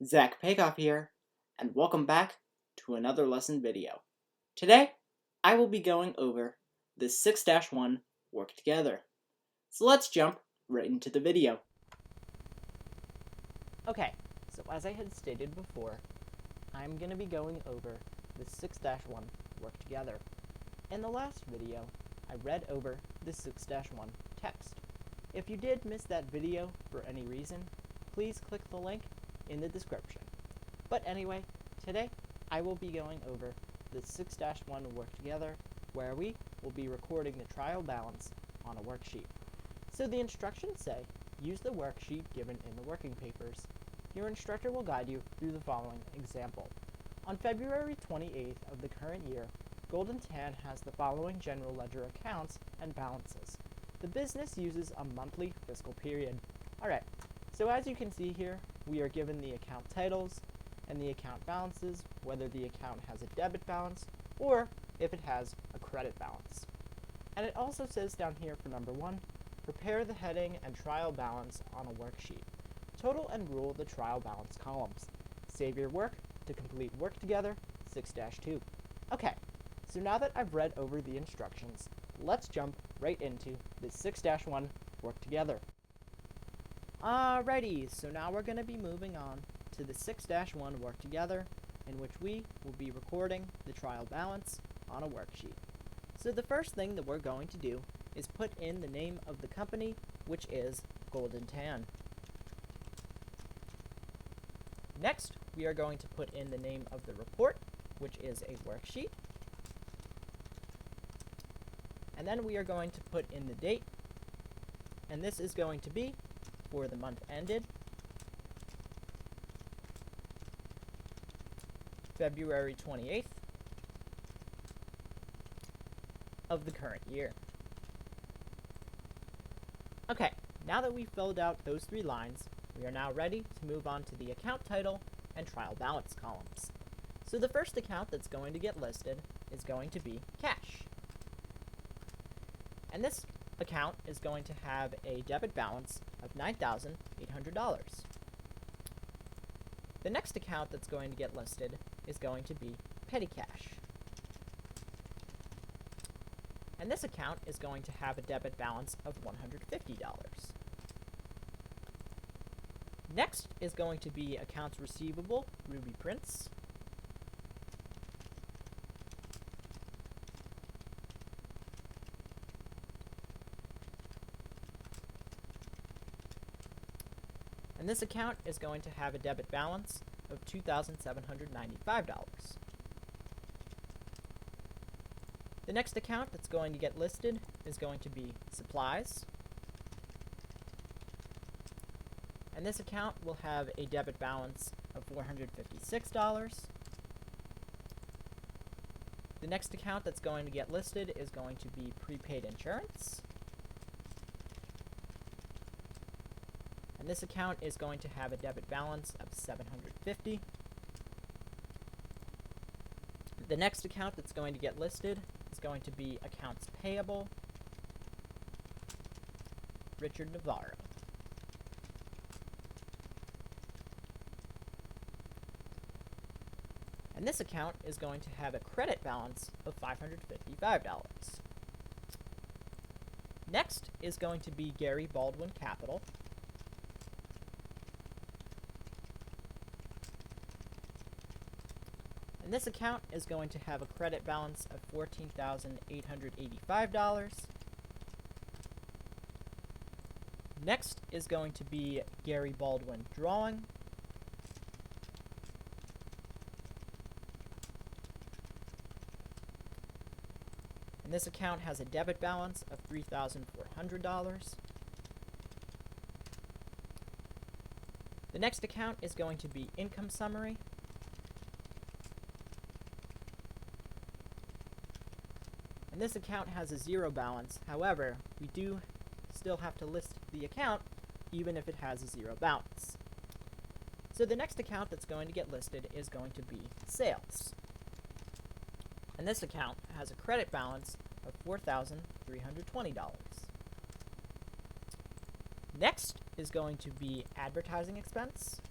Zach Pakoff here, and welcome back to another lesson video. Today, I will be going over the 6-1 work together. So let's jump right into the video. Okay, so as I had stated before, I'm going to be going over the 6-1 work together. In the last video, I read over the 6-1 text. If you did miss that video for any reason, please click the link in the description. But anyway, today I will be going over the 6-1 work together, where we will be recording the trial balance on a worksheet. So the instructions say, use the worksheet given in the working papers. Your instructor will guide you through the following example. On February 28th of the current year, Golden Tan has the following general ledger accounts and balances. The business uses a monthly fiscal period. Alright, so as you can see here, we are given the account titles and the account balances, whether the account has a debit balance or if it has a credit balance. And it also says down here for number 1, prepare the heading and trial balance on a worksheet. Total and rule the trial balance columns. Save your work to complete work together 6-2. Okay, so now that I've read over the instructions, let's jump right into the 6-1 work together. Alrighty, so now we're going to be moving on to the 6-1 work together, in which we will be recording the trial balance on a worksheet. So the first thing that we're going to do is put in the name of the company, which is Golden Tan. Next, we are going to put in the name of the report, which is a worksheet. And then we are going to put in the date, and this is going to be for the month ended February 28th of the current year. Okay, now that we've filled out those 3 lines, we are now ready to move on to the account title and trial balance columns. So the first account that's going to get listed is going to be cash. And this account is going to have a debit balance of $9,800. The next account that's going to get listed is going to be petty cash. And this account is going to have a debit balance of $150. Next is going to be accounts receivable, Ruby Prints. And this account is going to have a debit balance of $2,795. The next account that's going to get listed is going to be supplies. And this account will have a debit balance of $456. The next account that's going to get listed is going to be prepaid insurance. And this account is going to have a debit balance of $750. The next account that's going to get listed is going to be accounts payable, Richard Navarro. And this account is going to have a credit balance of $555. Next is going to be Gary Baldwin Capital. And this account is going to have a credit balance of $14,885. Next is going to be Gary Baldwin Drawing. And this account has a debit balance of $3,400. The next account is going to be Income Summary. And this account has a 0 balance. However, we do still have to list the account even if it has a 0 balance. So the next account that's going to get listed is going to be Sales. And this account has a credit balance of $4,320. Next is going to be Advertising Expense.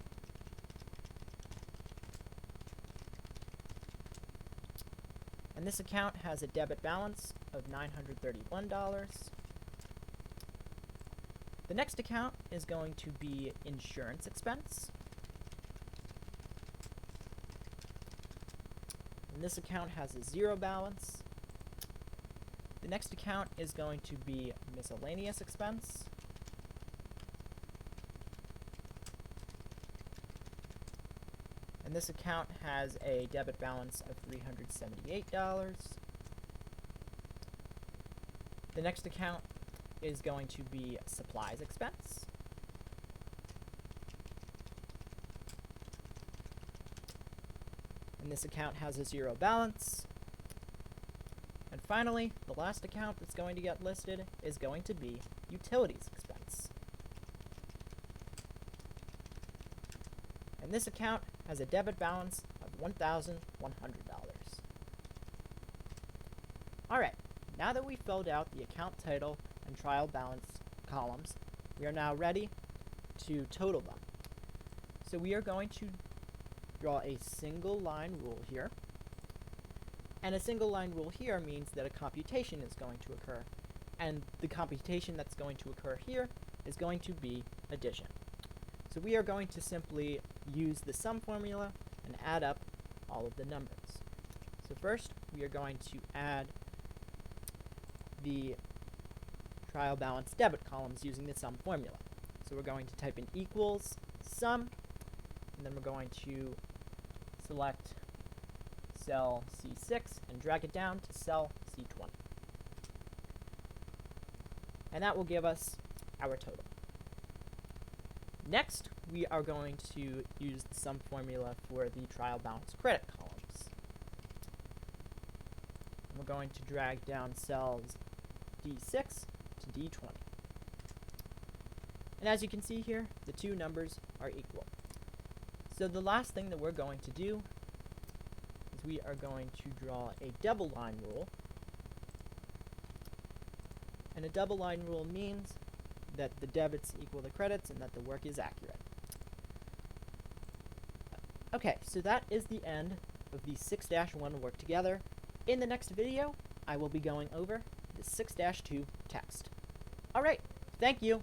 And this account has a debit balance of $931. The next account is going to be insurance expense. And this account has a 0 balance. The next account is going to be miscellaneous expense. And this account has a debit balance of $378. The next account is going to be supplies expense. And this account has a 0 balance. And finally, the last account that's going to get listed is going to be utilities expense. And this account has a debit balance of $1,100. Alright, now that we've filled out the account title and trial balance columns, we are now ready to total them. So we are going to draw a single line rule here. And a single line rule here means that a computation is going to occur. And the computation that's going to occur here is going to be addition. So we are going to simply use the sum formula and add up all of the numbers. So first, we are going to add the trial balance debit columns using the sum formula. So we're going to type in equals sum, and then we're going to select cell C6 and drag it down to cell C20. And that will give us our total. Next, we are going to use the sum formula for the trial balance credit columns. And we're going to drag down cells D6 to D20. And as you can see here, the two numbers are equal. So the last thing that we're going to do is we are going to draw a double line rule. And a double line rule means that the debits equal the credits and that the work is accurate. Okay, so that is the end of the 6-1 work together. In the next video, I will be going over the 6-2 text. Alright, thank you!